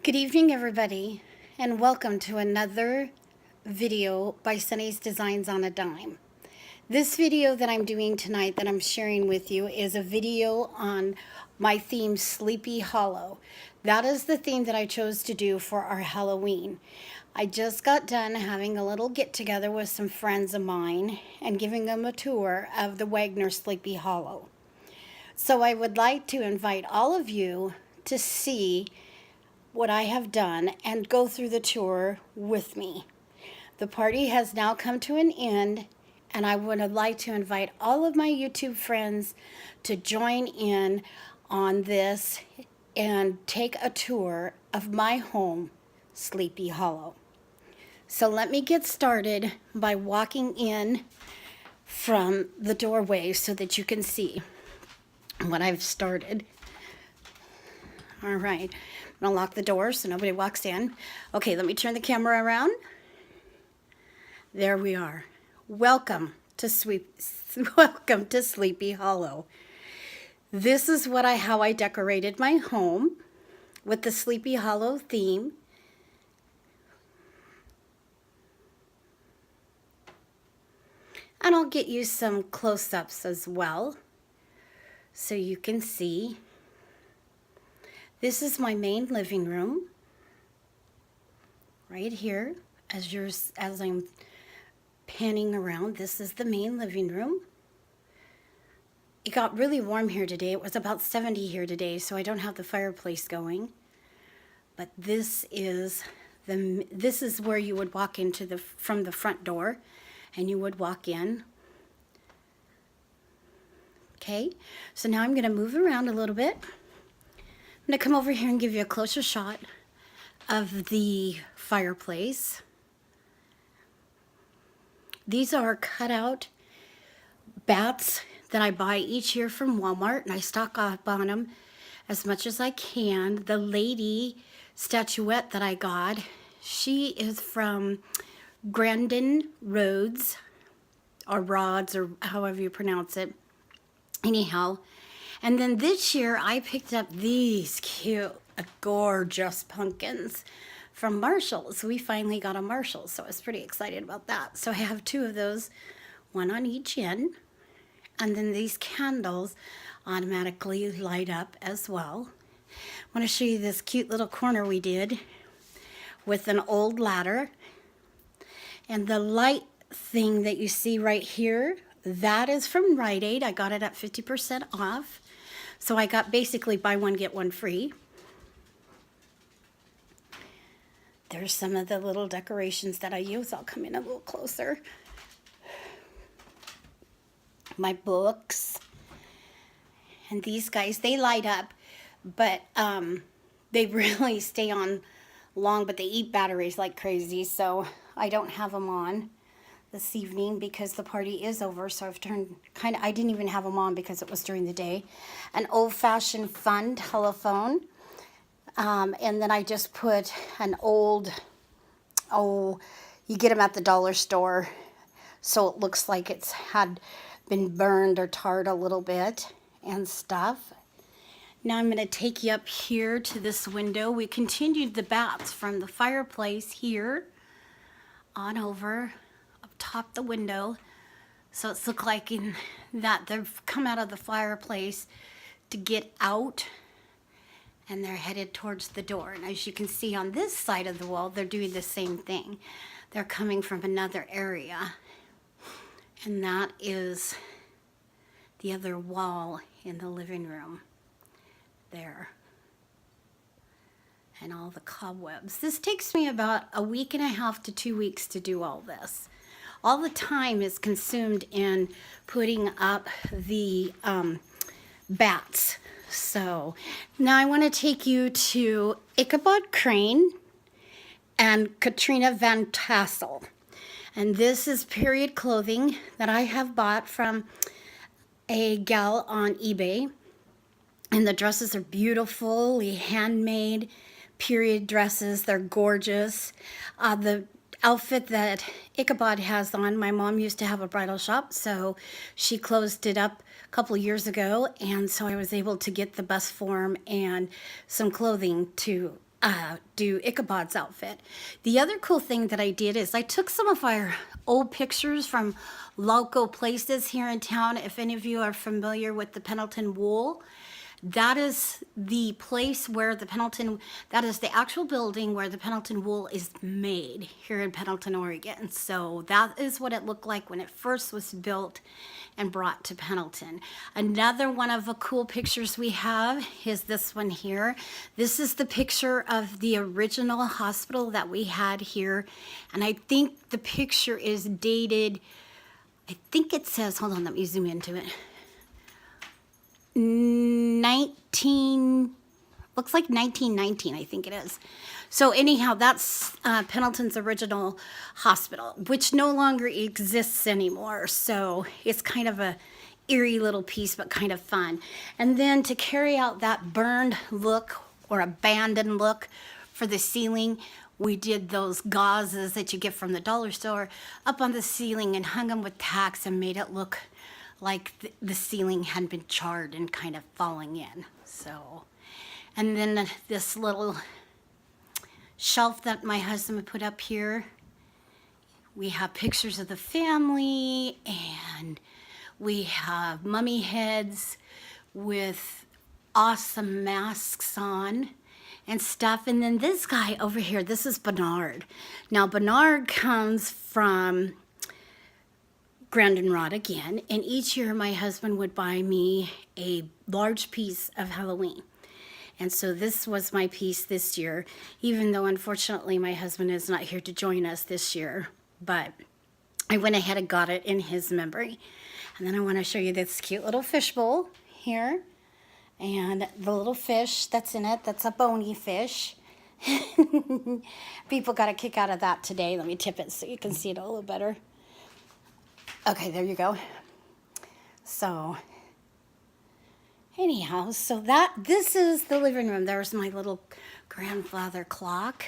Good evening, everybody, and welcome to another video by Sunny's Designs on a Dime. This video that I'm doing tonight that I'm sharing with you is a video on my theme, Sleepy Hollow. That is the theme that I chose to do for our Halloween. I just got done having a little get-together with some friends of mine and giving them a tour of the Wagner Sleepy Hollow. So I would like to invite all of you to see what I have done and go through the tour with me. The party has now come to an end, and I would like to invite all of my YouTube friends to join in on this and take a tour of my home, Sleepy Hollow. So let me get started by walking in from the doorway so that you can see what I've started. All right, I'm gonna lock the door so nobody walks in. Okay, let me turn the camera around. There we are. Welcome to Sleepy Hollow. This is how I decorated my home with the Sleepy Hollow theme. And I'll get you some close-ups as well so you can see. This is my main living room, right here. As I'm panning around, this is the main living room. It got really warm here today. It was about 70 here today, so I don't have the fireplace going. But this is where you would walk into from the front door, and you would walk in. Okay, so now I'm going to move around a little bit. I'm going to come over here and give you a closer shot of the fireplace. These are cutout bats that I buy each year from Walmart, and I stock up on them as much as I can. The lady statuette that I got, she is from Grandin Rhodes, or Rods, or however you pronounce it. Anyhow, and then this year I picked up these cute, gorgeous pumpkins from Marshall's. We finally got a Marshall's, so I was pretty excited about that. So I have two of those, one on each end. And then these candles automatically light up as well. I want to show you this cute little corner we did with an old ladder. And the light thing that you see right here, that is from Rite Aid. I got it at 50% off. So I got basically buy one, get one free. There's some of the little decorations that I use. I'll come in a little closer. My books. And these guys, they light up, but they really stay on long, but they eat batteries like crazy. So I don't have them on this evening because the party is over. So I've turned I didn't even have them on because it was during the day. An old-fashioned fun telephone. And then I just put an old, you get them at the dollar store, so it looks like it's had been burned or tarred a little bit and stuff. Now I'm going to take you up here to this window. We continued the bats from the fireplace here on over up top the window. So it's looked like that they've come out of the fireplace to get out, and they're headed towards the door. And as you can see on this side of the wall, they're doing the same thing. They're coming from another area. And that is the other wall in the living room there. And all the cobwebs. This takes me about a week and a half to 2 weeks to do all this. All the time is consumed in putting up the bats. So now I want to take you to Ichabod Crane and Katrina Van Tassel. And this is period clothing that I have bought from a gal on eBay. And the dresses are beautifully handmade period dresses. They're gorgeous. The outfit that Ichabod has on, my mom used to have a bridal shop, so she closed it up a couple years ago, and so I was able to get the bust form and some clothing to do Ichabod's outfit. The other cool thing that I did is I took some of our old pictures from local places here in town. If any of you are familiar with the Pendleton Wool, that is the place where that is the actual building where the Pendleton Wool is made here in Pendleton, Oregon. So that is what it looked like when it first was built and brought to Pendleton. Another one of the cool pictures we have is this one here. This is the picture of the original hospital that we had here. And I think the picture is dated, I think it says, hold on, let me zoom into it. 19, looks like 1919, I think it is. So anyhow, that's Pendleton's original hospital, which no longer exists anymore. So it's kind of a eerie little piece, but kind of fun. And then to carry out that burned look or abandoned look for the ceiling, we did those gauzes that you get from the dollar store up on the ceiling and hung them with tacks and made it look like the ceiling had been charred and kind of falling in. So, and then this little shelf that my husband put up here, we have pictures of the family, and we have mummy heads with awesome masks on and stuff. And then this guy over here, this is Bernard. Now Bernard comes from Grandin Rod again, and each year my husband would buy me a large piece of Halloween. And so this was my piece this year, even though unfortunately my husband is not here to join us this year, but I went ahead and got it in his memory. And then I want to show you this cute little fish bowl here, and the little fish that's in it, that's a bony fish. People got a kick out of that today. Let me tip it so you can see it a little better. Okay, there you go. So anyhow, so this is the living room. There's my little grandfather clock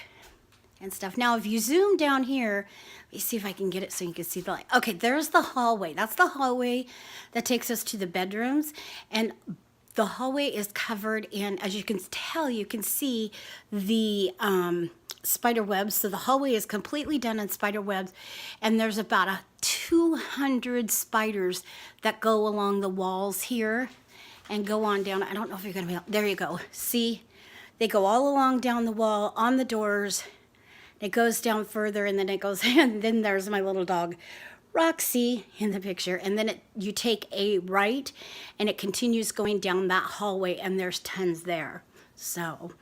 and stuff. Now, if you zoom down here, let me see if I can get it so you can see the light. Okay, there's the hallway. That's the hallway that takes us to the bedrooms. And the hallway is covered in, as you can tell, you can see the spider webs. So the hallway is completely done in spider webs, and there's about 200 spiders that go along the walls here and go on down. I don't know if you're gonna be, there you go. See, they go all along down the wall, on the doors. It goes down further, and then it goes, and then there's my little dog Roxy in the picture. And then you take a right, and it continues going down that hallway, and there's tons there. So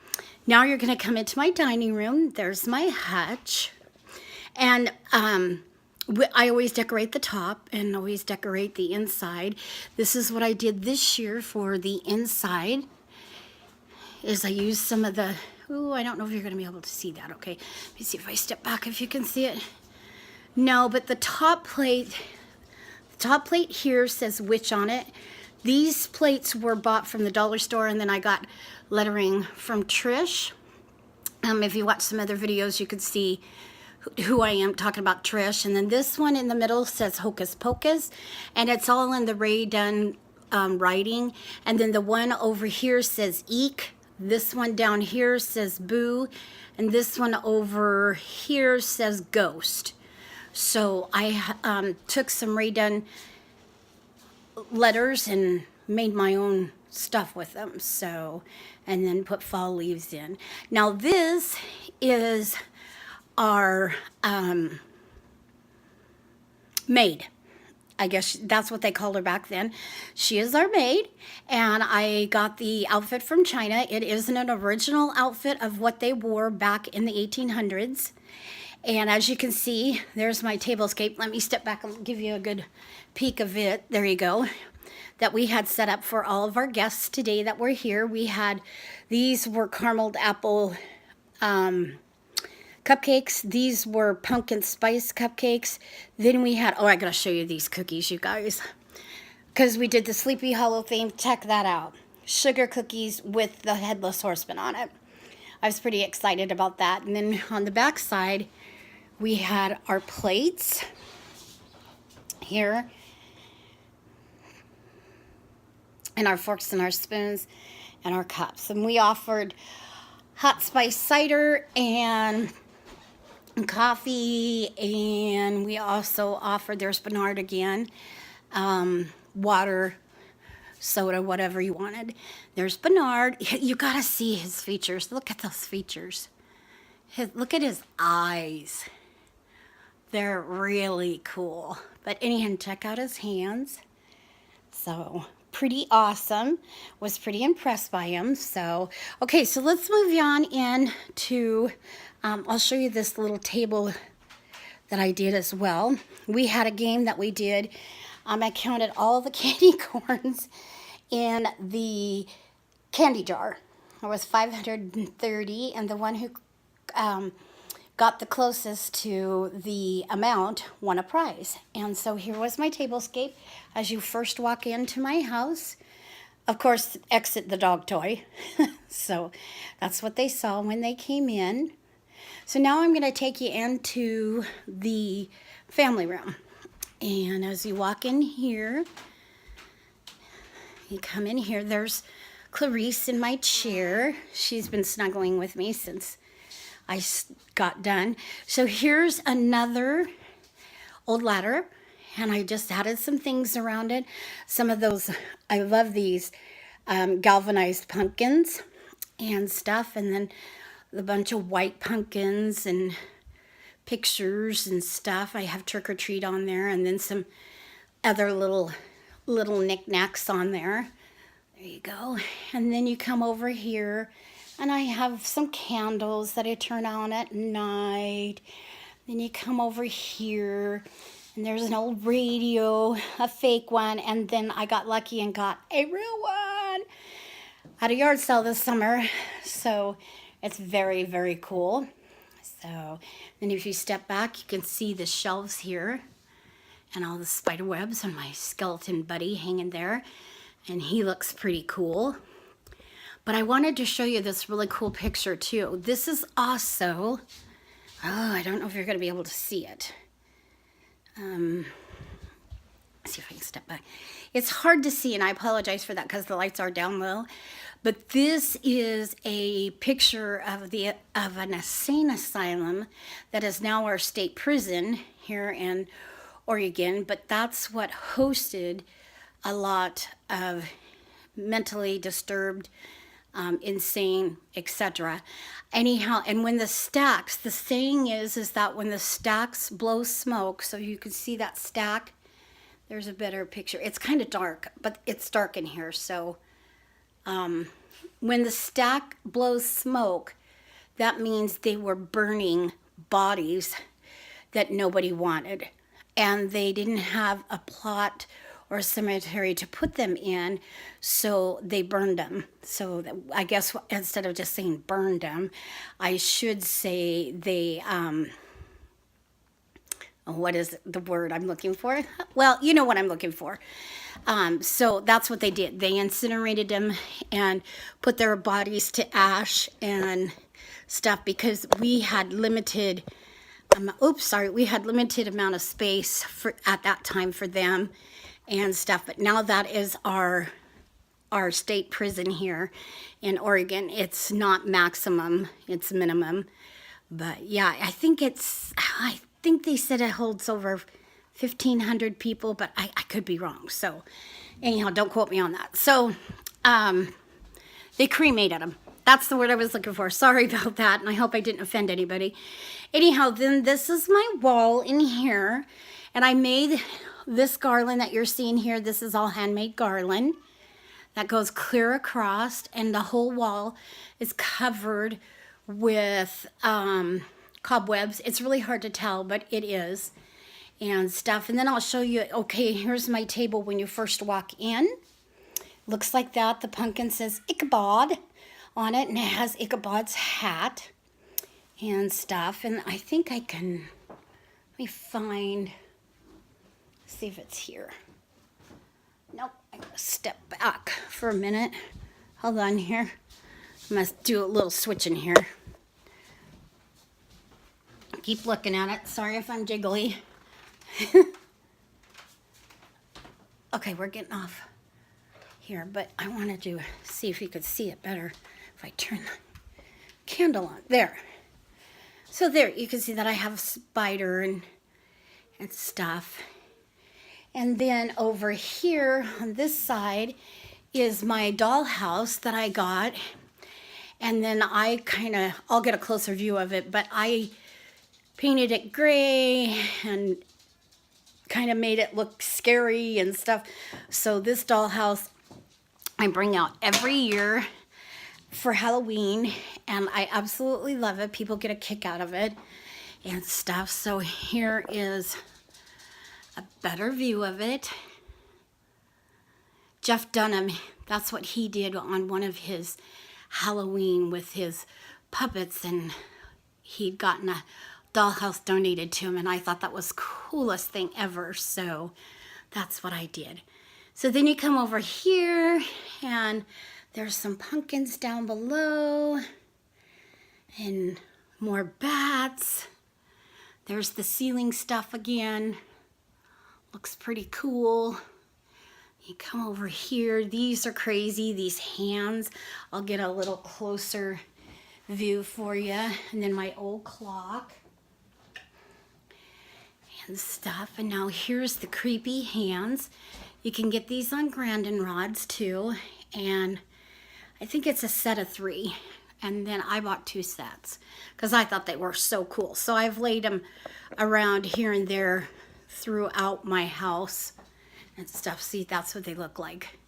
now you're gonna come into my dining room. There's my hutch. And I always decorate the top and always decorate the inside. This is what I did this year for the inside, is I used some of the, ooh, I don't know if you're gonna be able to see that. Okay, let me see if I step back if you can see it. No, but the top plate here says witch on it. These plates were bought from the dollar store, and then I got lettering from Trish. If you watch some other videos, you could see who I am talking about, Trish. And then this one in the middle says Hocus Pocus, and it's all in the Ray Dunn writing. And then the one over here says Eek. This one down here says Boo, and this one over here says Ghost. So I took some Ray Dunn letters and made my own stuff with them. So, and then put fall leaves in. Now this is our maid. I guess that's what they called her back then. She is our maid, and I got the outfit from China. It isn't an original outfit of what they wore back in the 1800s. And as you can see, there's my tablescape. Let me step back and give you a good peek of it. There you go. That we had set up for all of our guests today that were here. We had, these were carameled apple cupcakes. These were pumpkin spice cupcakes. Then we had, oh, I gotta show you these cookies, you guys, because we did the Sleepy Hollow theme. Check that out. Sugar cookies with the Headless Horseman on it. I was pretty excited about that. And then on the back side, we had our plates here, and our forks and our spoons and our cups. And we offered hot spice cider and coffee, and we also offered, there's Bernard again, water, soda, whatever you wanted. There's Bernard. You gotta see his features. Look at those features. Look at his eyes. They're really cool. But anyhow, check out his hands. So pretty awesome. Was pretty impressed by him. So, okay, so let's move on in to, I'll show you this little table that I did as well. We had a game that we did. I counted all the candy corns in the candy jar. There was 530, and the one who got the closest to the amount won a prize. And so here was my tablescape as you first walk into my house. Of course, exit the dog toy. So that's what they saw when they came in. So now I'm going to take you into the family room. And as you walk in here, you come in here, there's Clarice in my chair. She's been snuggling with me since I got done. So here's another old ladder, and I just added some things around it. Some of those, I love these galvanized pumpkins and stuff, and then a bunch of white pumpkins and pictures and stuff. I have Trick or Treat on there, and then some other little knickknacks on there. There you go. And then you come over here, and I have some candles that I turn on at night. Then you come over here, and there's an old radio, a fake one, and then I got lucky and got a real one at a yard sale this summer. So it's very, very cool. So then if you step back, you can see the shelves here and all the spider webs and my skeleton buddy hanging there. And he looks pretty cool. But I wanted to show you this really cool picture too. This is also, I don't know if you're going to be able to see it. Let's see if I can step back. It's hard to see, and I apologize for that because the lights are down low. But this is a picture of an insane asylum that is now our state prison here in Oregon. But that's what hosted a lot of mentally disturbed, insane, etc. Anyhow, and when the stacks, the saying is that when the stacks blow smoke, so you can see that stack, there's a better picture. It's kind of dark, but it's dark in here. So when the stack blows smoke, that means they were burning bodies that nobody wanted. And they didn't have a plot or a cemetery to put them in, so they burned them. So I guess instead of just saying burned them, I should say they, what is the word I'm looking for? Well, you know what I'm looking for. So that's what they did. They incinerated them and put their bodies to ash and stuff because we had limited, we had limited amount of space at that time for them and stuff. But now that is our state prison here in Oregon. It's not maximum, it's minimum. But yeah, I think they said it holds over 1,500 people, but I could be wrong. So anyhow, don't quote me on that. So they cremated them. That's the word I was looking for. Sorry about that, and I hope I didn't offend anybody. Anyhow, then this is my wall in here, and I made this garland that you're seeing here. This is all handmade garland that goes clear across, and the whole wall is covered with cobwebs. It's really hard to tell, but it is, and stuff. And then I'll show you, okay, here's my table when you first walk in. Looks like that. The pumpkin says Ichabod on it, and it has Ichabod's hat and stuff. And I think I can, let me find, see if it's here. Nope, I gotta step back for a minute. Hold on here. I must do a little switching here. Keep looking at it. Sorry if I'm jiggly. Okay, we're getting off here, but I wanted to see if you could see it better if I turn the candle on. There. So there, you can see that I have a spider and stuff. And then over here on this side is my dollhouse that I got. And then I'll get a closer view of it, but I painted it gray and kind of made it look scary and stuff. So this dollhouse I bring out every year for Halloween, and I absolutely love it. People get a kick out of it and stuff. So here is a better view of it. Jeff Dunham, that's what he did on one of his Halloween with his puppets, and he'd gotten a dollhouse donated to him, and I thought that was the coolest thing ever, so that's what I did. So then you come over here, and there's some pumpkins down below, and more bats. There's the ceiling stuff again. Looks pretty cool. You come over here. These are crazy, these hands. I'll get a little closer view for you. And then my old clock and stuff. And now here's the creepy hands. You can get these on Grandin rods too. And I think it's a set of 3. And then I bought 2 sets because I thought they were so cool. So I've laid them around here and there throughout my house and stuff. See, that's what they look like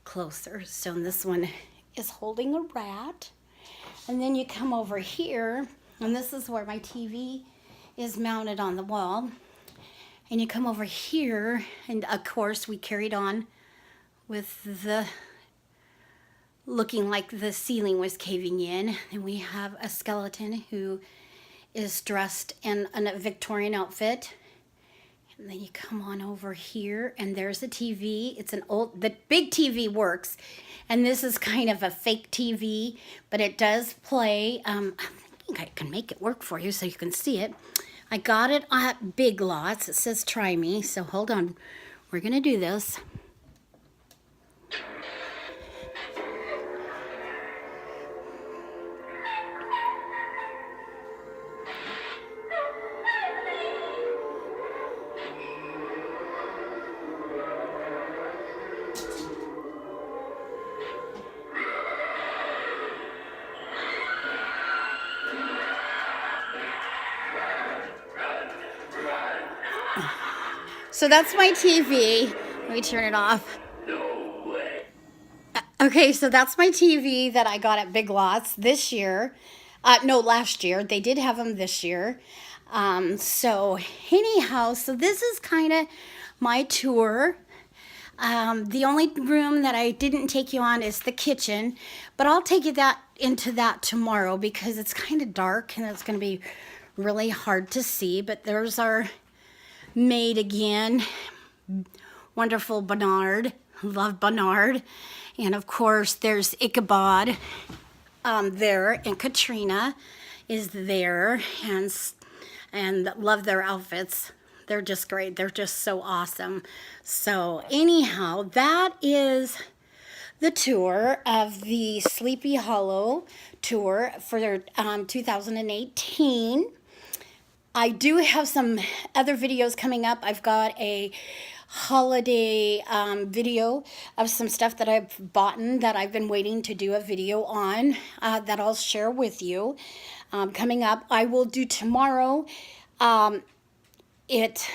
closer. So this one is holding a rat. And then you come over here, and this is where my TV is mounted on the wall. And you come over here, and of course we carried on with the looking like the ceiling was caving in. And we have a skeleton who is dressed in a Victorian outfit. And then you come on over here, and there's a TV. It's an old, the big TV works, and this is kind of a fake TV, but it does play. I think I can make it work for you so you can see it. I got it at Big Lots. It says try me, so hold on. We're gonna do this. So that's my TV. Let me turn it off. No way. Okay, so that's my TV that I got at Big Lots this year. No, last year. They did have them this year. So anyhow, so this is kind of my tour. The only room that I didn't take you on is the kitchen, but I'll take you into that tomorrow because it's kind of dark and it's going to be really hard to see. But there's our maid again, wonderful Bernard. Love Bernard. And of course there's Ichabod there, and Katrina is there, and love their outfits. They're just great. They're just so awesome. So anyhow, that is the tour of the Sleepy Hollow tour for 2018. I do have some other videos coming up. I've got a holiday video of some stuff that I've bought that I've been waiting to do a video on that I'll share with you coming up. I will do tomorrow. It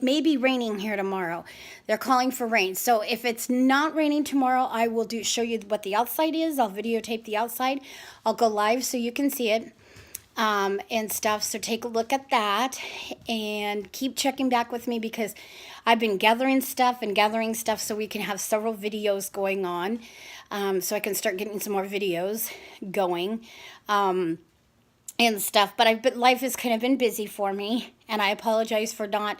may be raining here tomorrow. They're calling for rain. So if it's not raining tomorrow, I will show you what the outside is. I'll videotape the outside. I'll go live so you can see it. And stuff, so take a look at that and keep checking back with me because I've been gathering stuff so we can have several videos going on, so I can start getting some more videos going and stuff. But life has kind of been busy for me, and I apologize for not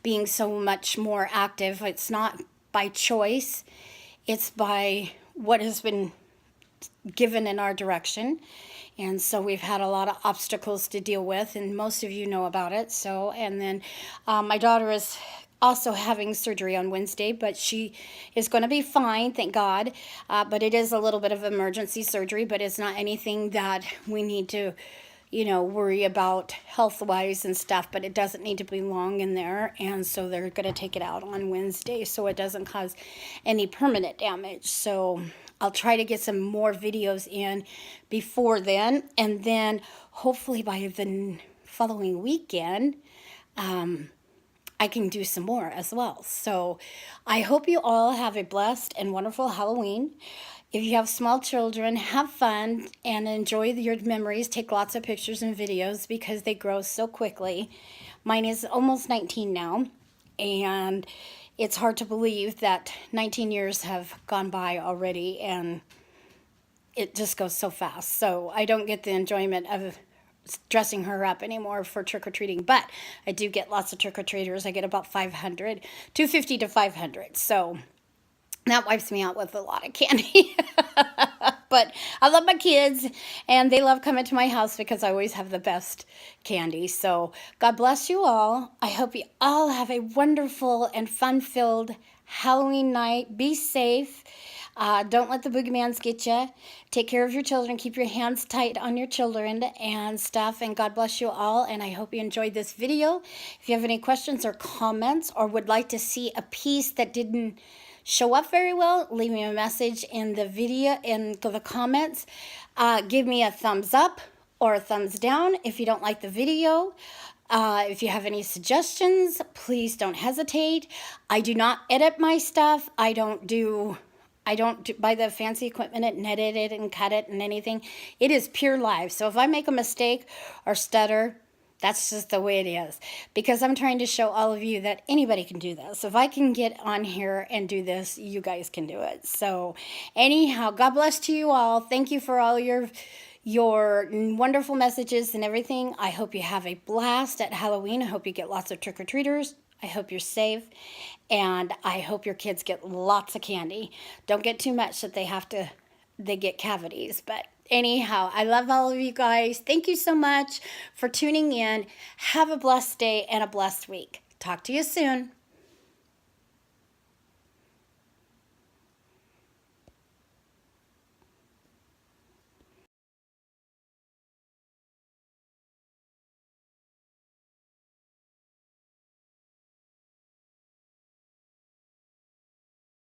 being so much more active. It's not by choice, it's by what has been given in our direction. And so we've had a lot of obstacles to deal with, and most of you know about it. So, and then my daughter is also having surgery on Wednesday, but she is going to be fine, thank God. But it is a little bit of emergency surgery, but it's not anything that we need to, worry about health-wise and stuff, but it doesn't need to be long in there, and so they're going to take it out on Wednesday so it doesn't cause any permanent damage. So I'll try to get some more videos in before then, and then hopefully by the following weekend, I can do some more as well. So I hope you all have a blessed and wonderful Halloween. If you have small children, have fun and enjoy your memories. Take lots of pictures and videos because they grow so quickly. Mine is almost 19 now, and it's hard to believe that 19 years have gone by already, and it just goes so fast. So I don't get the enjoyment of dressing her up anymore for trick-or-treating, but I do get lots of trick-or-treaters. I get about 500, 250 to 500. So that wipes me out with a lot of candy. But I love my kids, and they love coming to my house because I always have the best candy. So God bless you all. I hope you all have a wonderful and fun-filled Halloween night. Be safe. Don't let the boogeymans get you. Take care of your children. Keep your hands tight on your children and stuff. And God bless you all. And I hope you enjoyed this video. If you have any questions or comments or would like to see a piece that didn't show up very well, leave me a message in the video, in the comments. Give me a thumbs up or a thumbs down if you don't like the video. If you have any suggestions, please don't hesitate. I do not edit my stuff. I don't buy the fancy equipment and edit it and cut it and anything. It is pure live. So if I make a mistake or stutter, that's just the way it is. Because I'm trying to show all of you that anybody can do this. If I can get on here and do this, you guys can do it. So anyhow, God bless to you all. Thank you for all your wonderful messages and everything. I hope you have a blast at Halloween. I hope you get lots of trick-or-treaters. I hope you're safe, and I hope your kids get lots of candy. Don't get too much that they get cavities. But anyhow, I love all of you guys. Thank you so much for tuning in. Have a blessed day and a blessed week. Talk to you soon.